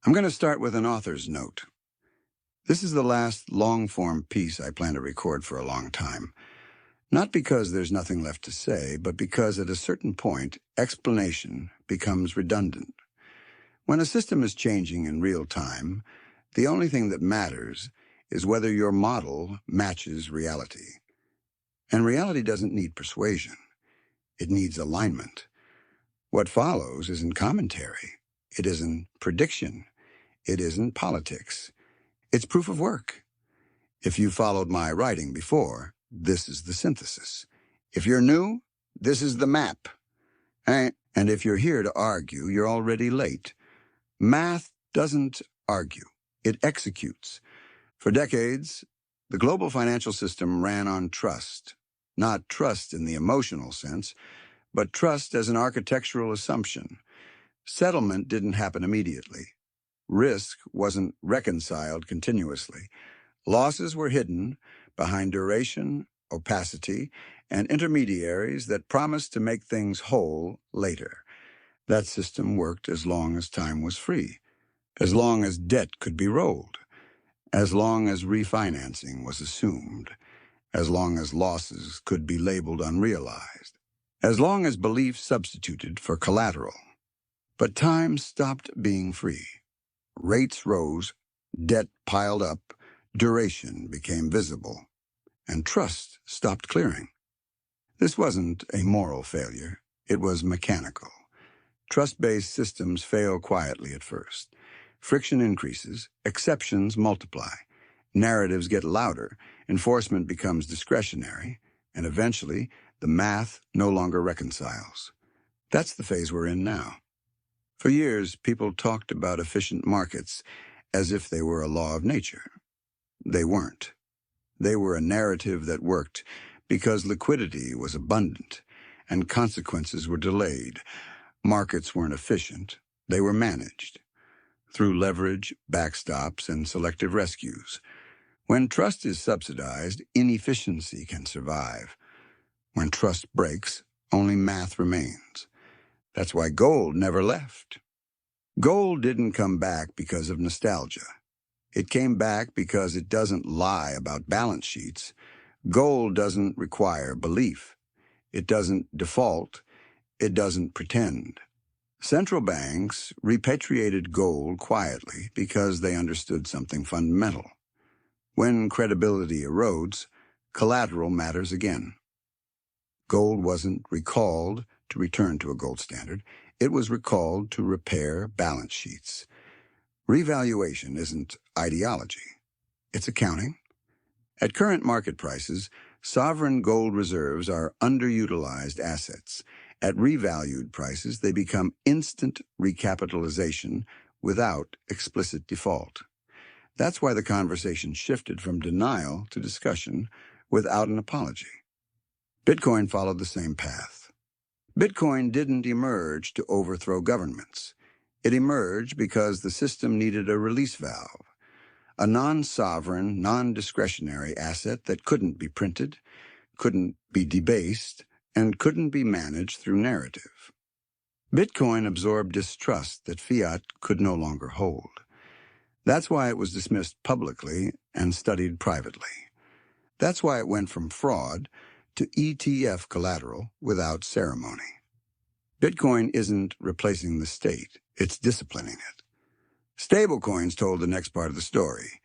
I'm going to start with an author's note. This is the last long-form piece I plan to record for a long time. Not because there's nothing left to say, but because at a certain point, explanation becomes redundant. When a system is changing in real time, the only thing that matters is whether your model matches reality. And reality doesn't need persuasion. It needs alignment. What follows isn't commentary. It isn't prediction. It isn't politics. It's proof of work. If you followed my writing before, this is the synthesis. If you're new, this is the map. And if you're here to argue, you're already late. Math doesn't argue. It executes. For decades, the global financial system ran on trust. Not trust in the emotional sense, but trust as an architectural assumption. Settlement didn't happen immediately. Risk wasn't reconciled continuously. Losses were hidden behind duration, opacity, and intermediaries that promised to make things whole later. That system worked as long as time was free, as long as debt could be rolled, as long as refinancing was assumed, as long as losses could be labeled unrealized, as long as belief substituted for collateral. But time stopped being free. Rates rose, debt piled up, duration became visible, and trust stopped clearing. This wasn't a moral failure. It was mechanical. Trust-based systems fail quietly at first. Friction increases, exceptions multiply. Narratives get louder, enforcement becomes discretionary, and eventually the math no longer reconciles. That's the phase we're in now. For years, people talked about efficient markets as if they were a law of nature. They weren't. They were a narrative that worked because liquidity was abundant and consequences were delayed. Markets weren't efficient. They were managed through leverage, backstops, and selective rescues. When trust is subsidized, inefficiency can survive. When trust breaks, only math remains. That's why gold never left. Gold didn't come back because of nostalgia. It came back because it doesn't lie about balance sheets. Gold doesn't require belief. It doesn't default. It doesn't pretend. Central banks repatriated gold quietly because they understood something fundamental. When credibility erodes, collateral matters again. Gold wasn't recalled to return to a gold standard. It was recalled to repair balance sheets. Revaluation isn't ideology. It's accounting. At current market prices, sovereign gold reserves are underutilized assets. At revalued prices, they become instant recapitalization without explicit default. That's why the conversation shifted from denial to discussion without an apology. Bitcoin followed the same path. Bitcoin didn't emerge to overthrow governments. It emerged because the system needed a release valve, a non-sovereign, non-discretionary asset that couldn't be printed, couldn't be debased, and couldn't be managed through narrative. Bitcoin absorbed distrust that fiat could no longer hold. That's why it was dismissed publicly and studied privately. That's why it went from fraud to ETF collateral without ceremony. Bitcoin isn't replacing the state, it's disciplining it. Stablecoins told the next part of the story.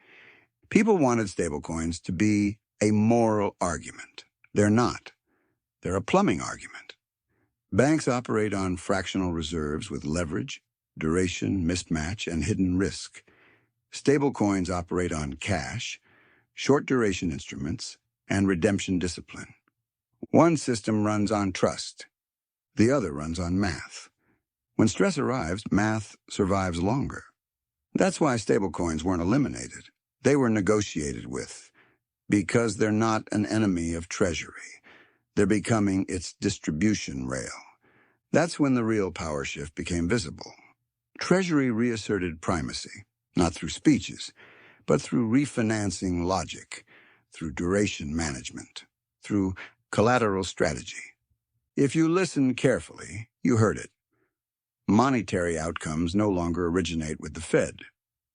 People wanted stablecoins to be a moral argument. They're not. They're a plumbing argument. Banks operate on fractional reserves with leverage, duration, mismatch, and hidden risk. Stablecoins operate on cash, short-duration instruments, and redemption discipline. One system runs on trust. The other runs on math. When stress arrives, math survives longer. That's why stablecoins weren't eliminated. They were negotiated with, because they're not an enemy of Treasury. They're becoming its distribution rail. That's when the real power shift became visible. Treasury reasserted primacy, not through speeches, but through refinancing logic, through duration management, through collateral strategy. If you listened carefully, you heard it. Monetary outcomes no longer originate with the Fed.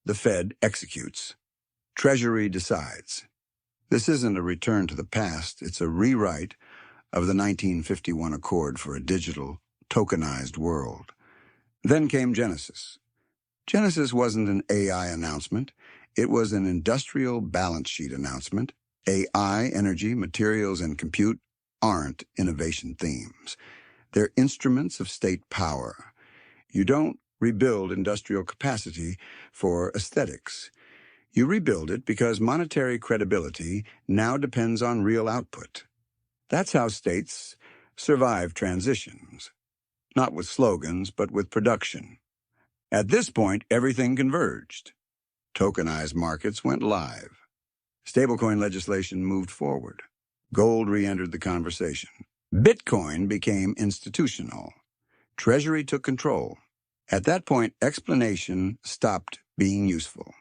The Fed executes. Treasury decides. This isn't a return to the past, it's a rewrite of the 1951 Accord for a digital, tokenized world. Then came Genesis. Genesis wasn't an AI announcement. It was an industrial balance sheet announcement. AI, energy, materials, and compute aren't innovation themes. They're instruments of state power. You don't rebuild industrial capacity for aesthetics. You rebuild it because monetary credibility now depends on real output. That's how states survive transitions. Not with slogans, but with production. At this point, everything converged. Tokenized markets went live. Stablecoin legislation moved forward. Gold re-entered the conversation. Bitcoin became institutional. Treasury took control. At that point, explanation stopped being useful.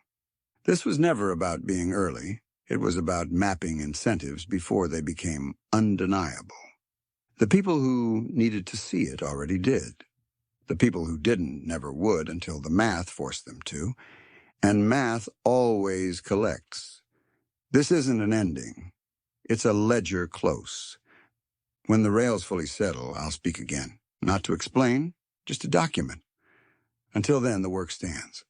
This was never about being early. It was about mapping incentives before they became undeniable. The people who needed to see it already did. The people who didn't never would until the math forced them to. And math always collects. This isn't an ending. It's a ledger close. When the rails fully settle, I'll speak again. Not to explain, just to document. Until then, the work stands.